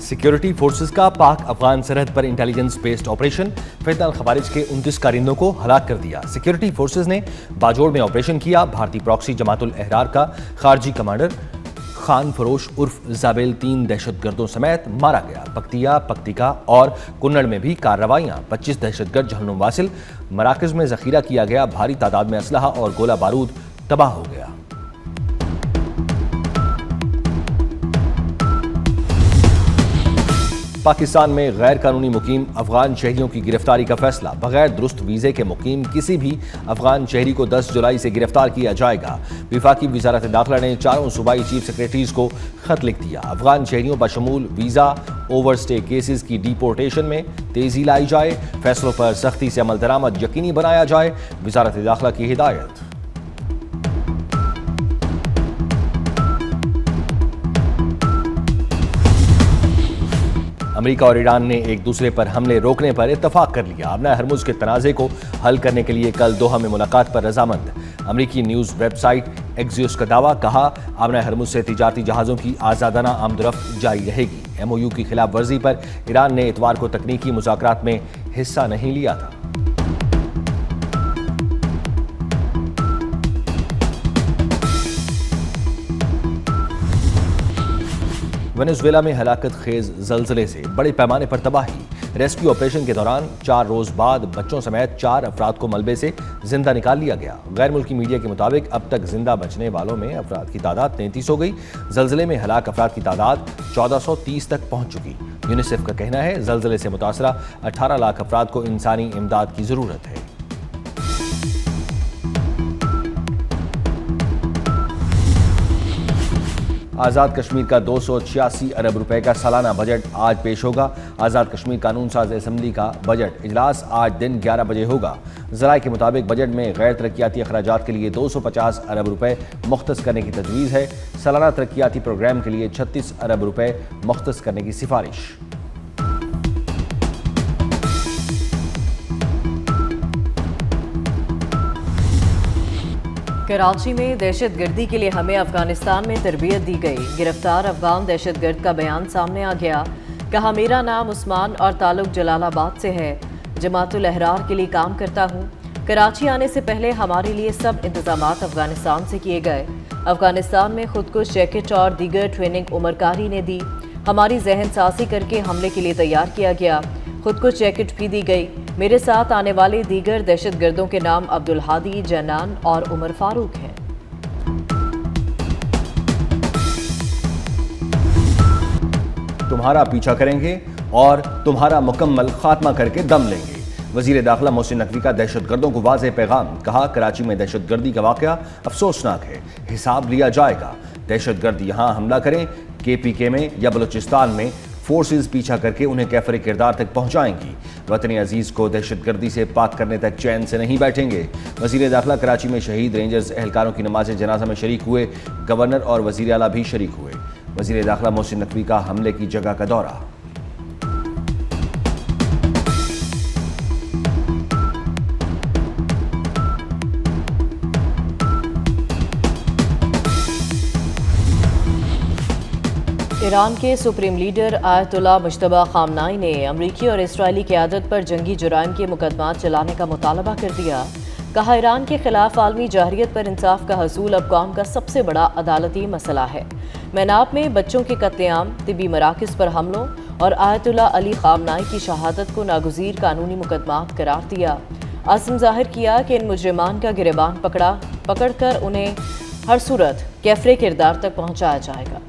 Security forces का पाक अफगान सरहद पर इंटेलिजेंस बेस्ड ऑपरेशन, फितनल खवारिज के 29 कारिंदों को हलाक कर दिया। सिक्योरिटी फोर्सेस ने बाजोड़ में ऑपरेशन किया। भारतीय प्रॉक्सी जमातुल अहरार का खारजी कमांडर खान फरोश उर्फ जाबेल 3 दहशतगर्दों समेत मारा गया। पक्तिया, पक्तिका और कुन्नड़ में भी कार्रवाइयां। 25 दहशतगर्द जहन्नुम वासिल। मराकज में जखीरा किया गया भारी तादाद में असलहा और गोला बारूद तबाह हो गया। पाकिस्तान में गैर कानूनी मुकीम अफगान शहरियों की गिरफ्तारी का फैसला। बगैर दुरुस्त वीज़े के मुकीम किसी भी अफगान शहरी को 10 जुलाई से गिरफ्तार किया जाएगा। वफाकी वजारत दाखिला ने चारों सूबाई चीफ सेक्रेटरीज को खत लिख दिया। अफगान शहरियों बशमूल वीज़ा ओवरस्टे केसेस की डिपोर्टेशन में तेजी लाई जाए। फैसलों पर सख्ती से अमल दरामद यकीनी बनाया जाए। वजारत दाखिला की हिदायत। अमेरिका और ईरान ने एक दूसरे पर हमले रोकने पर इत्तफाक कर लिया। आबना हरमुज के तनाज़े को हल करने के लिए कल दोहा में मुलाकात पर रजामंद। अमेरिकी न्यूज़ वेबसाइट एक्सियोस का दावा, कहा आबना हरमुज से तिजारती जहाज़ों की आज़ादाना आमदरफ्त जारी रहेगी। MOU की खिलाफ वर्जी पर ईरान ने इतवार को तकनीकी मुज़ाकरात में हिस्सा नहीं लिया था। वेनेजुएला में हलाकत खेज जलजले से बड़े पैमाने पर तबाही। रेस्क्यू ऑपरेशन के दौरान 4 रोज बाद बच्चों समेत 4 अफराद को मलबे से जिंदा निकाल लिया गया। गैर मुल्की मीडिया के मुताबिक अब तक जिंदा बचने वालों में अफराद की तादाद 33 हो गई। जलजले में हलाक अफराद की तादाद 1430 तक पहुंच चुकी। यूनिसेफ का कहना है जलजले से मुतासरा 18 लाख अफराद को इंसानी इमदाद की जरूरत है। आज़ाद कश्मीर का 286 अरब रुपए का सालाना बजट आज पेश होगा। आज़ाद कश्मीर कानून साज असम्बली का बजट इजलास आज दिन 11 बजे होगा। ज़राए के मुताबिक बजट में गैर तरक्याती अखराजात के लिए 250 अरब रुपए मुख्तस करने की तजवीज़ है। सालाना तरक्याती प्रोग्राम के लिए 36 अरब रुपए मुख्तस करने की सिफारिश। कराची में दहशतगर्दी के लिए हमें अफगानिस्तान में तरबियत दी गई। गिरफ्तार अफगान दहशतगर्द का बयान सामने आ गया। कहा मेरा नाम उस्मान और ताल्लुक जलालाबाद से है। जमातुल अहरार के लिए काम करता हूँ। कराची आने से पहले हमारे लिए सब इंतजामात अफगानिस्तान से किए गए। अफगानिस्तान में खुदकुश जैकेट और दीगर ट्रेनिंग उमरकारी ने दी। हमारी जहन साजी करके हमले के लिए तैयार किया गया। खुदकुश जैकेट भी दी गई। मेरे साथ आने वाले दीगर दहशतगर्दों के नाम अब्दुल हादी, जन्नान और उमर फारूक हैं। तुम्हारा पीछा करेंगे और तुम्हारा मुकम्मल खात्मा करके दम लेंगे। वजीर दाखिला मोहसिन नकवी का दहशतगर्दों को वाज़ेह पैगाम। कहा कराची में दहशतगर्दी का वाक़या अफसोसनाक है, हिसाब लिया जाएगा। दहशतगर्द यहाँ हमला करें KPK में या बलूचिस्तान में, फोर्सेस पीछा करके उन्हें कैफर किरदार तक पहुंचाएंगी। वतन अजीज को दहशतगर्दी से पाक करने तक चैन से नहीं बैठेंगे। वजीर दाखिला कराची में शहीद रेंजर्स एहलकारों की नमाज जनाजा में शरीक हुए। गवर्नर और वजीर आला भी शरीक हुए। वजीर दाखिला मोहसिन नकवी का हमले की जगह का दौरा। ईरान के supreme leader Ayatollah Mojtaba Khamenei ने अमरीकी और इसराइली क़यादत पर जंगी जुराइम के मुकदमात चलाने का मुतालबा कर दिया। कहा ईरान के खिलाफ आलमी जाहिरियत पर इंसाफ का हसूल अब कौम का सबसे बड़ा अदालती मसला है। मैनाब में बच्चों के कत्लेआम, तिबी मराकज़ पर हमलों और आयतुल्लाह अली खामनाई की शहादत को नागुज़ीर कानूनी मुकदमात करार दिया। आज़म ज़ाहिर किया कि इन मुजरिमान का गिरबान पकड़कर उन्हें हर सूरत कैफरे किरदार तक पहुँचाया जाएगा।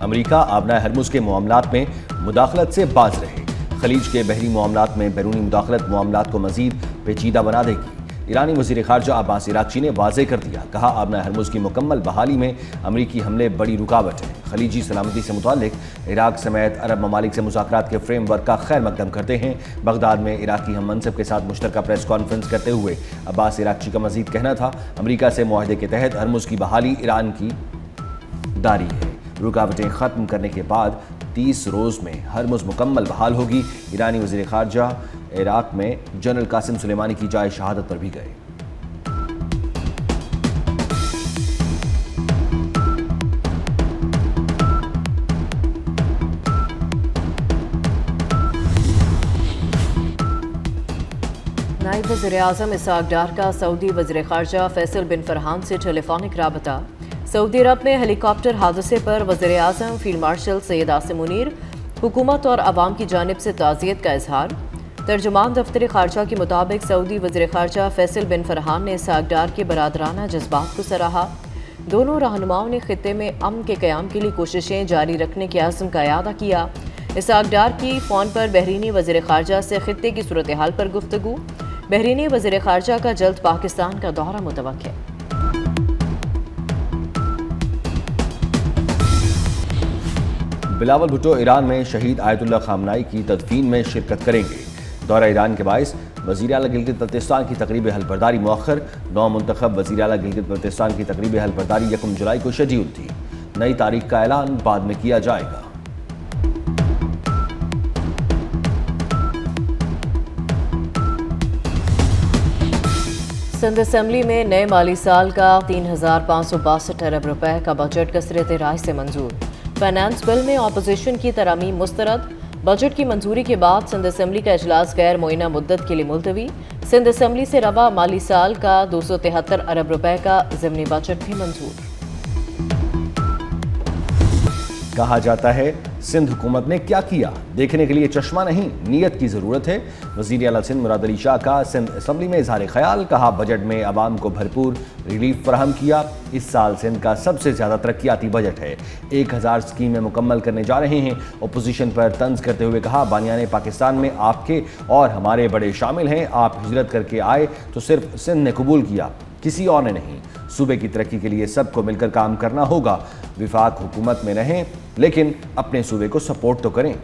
अमेरिका आबना हरमुज के मामलात में मुदाखलत से बाज रहे। खलीज के बहरी मामलात में बैरूनी मुदाखलत मामलात को मजीद पेचीदा बना देगी। ईरानी वज़ीर ख़ारजा अब्बास इराक़ची ने वाज़े कर दिया। कहा आबना हरमुज की मुकम्मल बहाली में अमरीकी हमले बड़ी रुकावट है। खलीजी सलामती से मुताल्लिक इराक़ समेत अरब ममालिक से मुज़ाकरात के फ्रेमवर्क का खैर मकदम करते हैं। बगदाद में इराक़ी हम मनसब के साथ मुश्तरका प्रेस कॉन्फ्रेंस करते हुए अब्बास इराक़ची का मजीद कहना था अमरीका से मुआहदे के तहत हरमुज की बहाली ईरान की दारी है। रुकावटें ख़त्म करने के बाद 30 रोज़ में हरमुज़ मुकम्मल बहाल होगी। ईरानी वज़ीर ख़ारजा इराक़ में जनरल कासिम सुलेमानी की जाए शहादत पर भी गए। वज़ीर-ए-आज़म इसहाक डार का सऊदी वज़ीर ख़ारजा फैसल बिन फरहान से टेलीफोनिक राबता। सऊदी अरब में हेलीकॉप्टर हादसे पर वज़ीर-ए-आज़म फील्ड मार्शल सैयद आसिम मुनीर हुकूमत और आवाम की जानिब से ताज़ियत का इजहार। तर्जुमान दफ्तर ख़ारजा के मुताबिक सऊदी वज़ीर ख़ारजा फैसल बिन फरहान ने इसहाक डार के बरादराना जज्बात को सराहा। दोनों रहनुमाओं ने खित्ते में अमन के क़याम के लिए कोशिशें जारी रखने के अज़्म का इआदा किया। इसहाक डार की फ़ोन पर बहरीनी वज़ीर ख़ारजा से खित्ते की सूरत हाल पर गुफ्तगू। बहरीनी वज़ीर ख़ारजा का जल्द पाकिस्तान का दौरा मुतवक्किल। बिलावल भुट्टो ईरान में शहीद आयतुल्लाह खामनाई की तदफीन में शिरकत करेंगे। दौरा ईरान के बायस वज़ीर आला गिलगित बल्तिस्तान की तकरीब हलबरदारी मौखर। नौ मुंतखब वज़ीर आला गिलगित बल्तिस्तान की तकरीब हलबरदारी 1 जुलाई को शेड्यूल थी। नई तारीख का ऐलान बाद में किया जाएगा। सिंध असम्बली में नए माली साल का 3,562 अरब रुपए का बजट कसरत राय से मंजूर। फाइनेंस बिल में अपोजिशन की तरामीम मुस्तरद। बजट की मंजूरी के बाद सिंध असम्बली का इजलास गैर मुइना मुद्दत के लिए मुलतवी। सिंध असम्बली से रवा माली साल का 273 अरब रुपए का ज़िमनी बजट भी मंजूर। कहा जाता है सिंध हुकूमत ने क्या किया, देखने के लिए चश्मा नहीं नीयत की ज़रूरत है। वज़ीर आला सिंध मुराद अली शाह का सिंध असम्बली में इज़हार ख्याल। कहा बजट में आवाम को भरपूर रिलीफ फराहम किया। इस साल सिंध का सबसे ज़्यादा तरक्याती बजट है। 1000 स्कीमें मुकम्मल करने जा रहे हैं। अपोजिशन पर तंज करते हुए कहा बानियाने पाकिस्तान में आपके और हमारे बड़े शामिल हैं। आप हिजरत करके आए तो सिर्फ सिंध ने कबूल किया, किसी और ने नहीं। सूबे की तरक्की के लिए सबको मिलकर काम करना होगा। विफाक हुकूमत में रहें लेकिन अपने सूबे को सपोर्ट तो करें।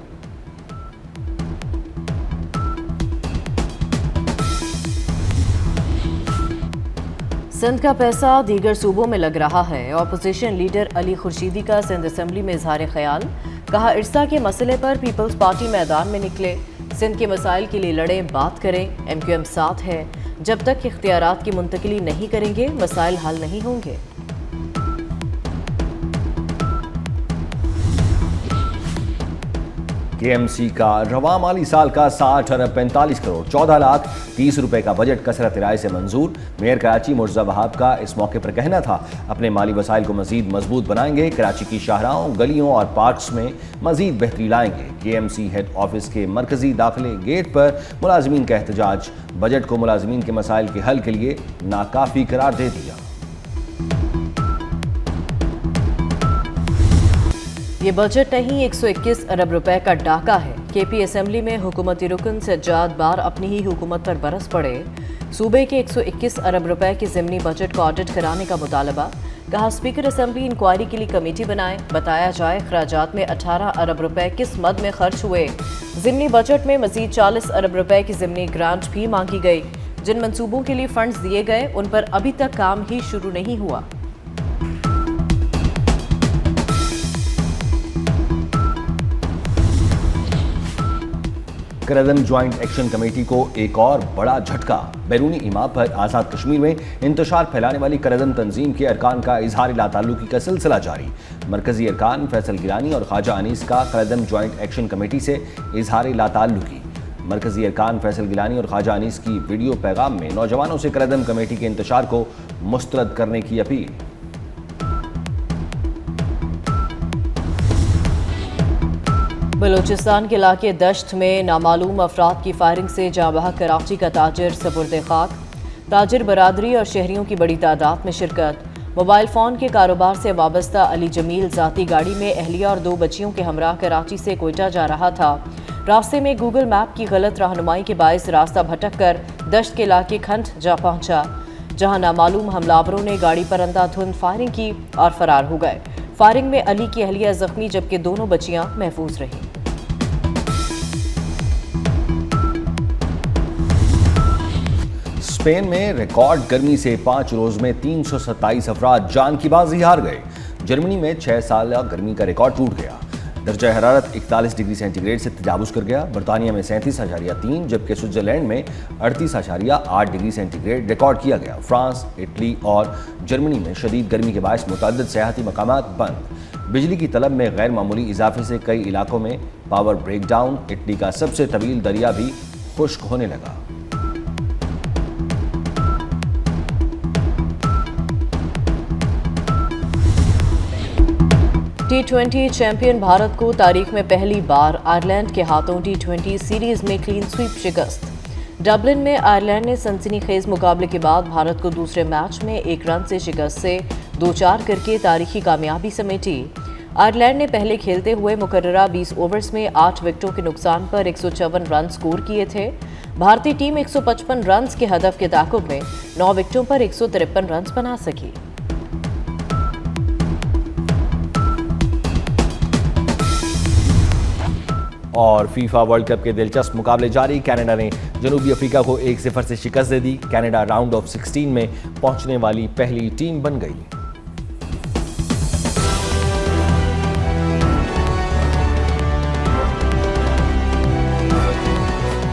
सिंध का पैसा दीगर सूबों में लग रहा है। अपोजिशन लीडर अली खुर्शीदी का सिंध असम्बली में इजहार ख्याल। कहा इरसा के मसले पर पीपल्स पार्टी मैदान में निकले। सिंध के मसाइल के लिए लड़ें, बात करें। MQM साथ है। जब तक इख्तियारात की मुंतकिली नहीं करेंगे मसाइल हल नहीं होंगे। KMC का रवा माली साल का 60 अरब 45 करोड़ 14 लाख 30 रुपए का बजट कसरत राय से मंजूर। मेयर कराची मुर्तज़ा वहाब का इस मौके पर कहना था अपने माली वसाइल को मजीद मजबूत बनाएंगे। कराची की शाहराहों, गलियों और पार्क्स में मजीद बेहतरी लाएंगे। KMC हेड ऑफिस के मरकजी दाखिले गेट पर मुलाजमीन का एहतजाज। बजट को मुलाजमीन के मसाइल के हल के लिए नाकाफी करार दे दिया। ये बजट नहीं 121 अरब रुपए का डाका है। KP असम्बली में हुकूमती रुकन सज्जाद बार अपनी ही हुकूमत पर बरस पड़े। सूबे के 121 अरब रुपए के ज़िमनी बजट को ऑडिट कराने का मुतालबा। कहा स्पीकर असम्बली इंक्वायरी के लिए कमेटी बनाए। बताया जाए खराजात में 18 अरब रुपए किस मद में खर्च हुए। ज़िमनी बजट में मजीद 40 अरब रुपए की ज़िमनी ग्रांट भी मांगी गई। जिन मंसूबों के लिए फंड्स दिए गए उन पर अभी तक काम ही शुरू नहीं हुआ। करदम ज्वाइंट एक्शन कमेटी को एक और बड़ा झटका। बैरूनी इमाम पर आज़ाद कश्मीर में इंतशार फैलाने वाली करदम तंजीम के अरकान का इजहार लाताल्लुकी का सिलसिला जारी। मरकजी अरकान फैसल गिलानी और ख्वाजा अनीस का करदम ज्वाइंट एक्शन कमेटी से इजहार लाताल्लुकी। मरकजी अरकान फैसल गिलानी और ख्वाजा अनीस की वीडियो पैगाम में नौजवानों से करदम कमेटी के इंतशार को मुस्तरद करने की अपील। बलूचिस्तान के इलाके दश्त में नामालूम अफराद की फायरिंग से जाँ बहक कराची का ताजिर सपुर्द खाक। ताजिर बरादरी और शहरियों की बड़ी तादाद में शिरकत। मोबाइल फ़ोन के कारोबार से वाबस्ता अली जमील ज़ाती गाड़ी में अहलिया और 2 बच्चियों के हमराह कराची से कोयटा जा रहा था। रास्ते में गूगल मैप की गलत रहनुमाई के बायस रास्ता भटक कर दश्त के इलाके खंड जा पहुंचा, जहां नामालूम हमलावरों ने गाड़ी पर अंधाधुंध फायरिंग की और फरार हो गए। फायरिंग में अली की अहलिया जख्मी जबकि दोनों बच्चियां महफूज रहीं। स्पेन में रिकॉर्ड गर्मी से 5 रोज में 327 अफराद जान की बाजी हार गए। जर्मनी में 6 साल गर्मी का रिकॉर्ड टूट गया। दर्जा हरारत 41 डिग्री सेंटीग्रेड से तजावुज कर गया। बरतानिया में 37.3 जबकि स्विट्जरलैंड में 38.8 डिग्री सेंटीग्रेड रिकॉर्ड किया गया। फ्रांस, इटली और जर्मनी में शदीद गर्मी के बायस मुतअद्दिद सियाहती मकामात बंद। बिजली की तलब में गैर मामूली इजाफे से कई इलाकों में पावर ब्रेक डाउन। इटली का सबसे तवील दरिया भी खुश्क होने लगा। T20 चैंपियन भारत को तारीख में पहली बार आयरलैंड के हाथों T20 सीरीज में क्लीन स्वीप शिकस्त। डबलिन में आयरलैंड ने सनसनीखेज मुकाबले के बाद भारत को दूसरे मैच में 1 रन से शिकस्त से 2-4 करके तारीखी कामयाबी समेटी। आयरलैंड ने पहले खेलते हुए मुकर्ररा 20 ओवर्स में 8 विकेटों के नुकसान पर 154 रन स्कोर किए थे। भारतीय टीम 155 रन के हदफ के ताक़ुब में 9 विकेटों पर 153 रन बना सकी। और फीफा वर्ल्ड कप के दिलचस्प मुकाबले जारी। कनाडा ने जनूबी अफ्रीका को 1-0 से शिकस्त दे दी। कनाडा राउंड ऑफ 16 में पहुंचने वाली पहली टीम बन गई।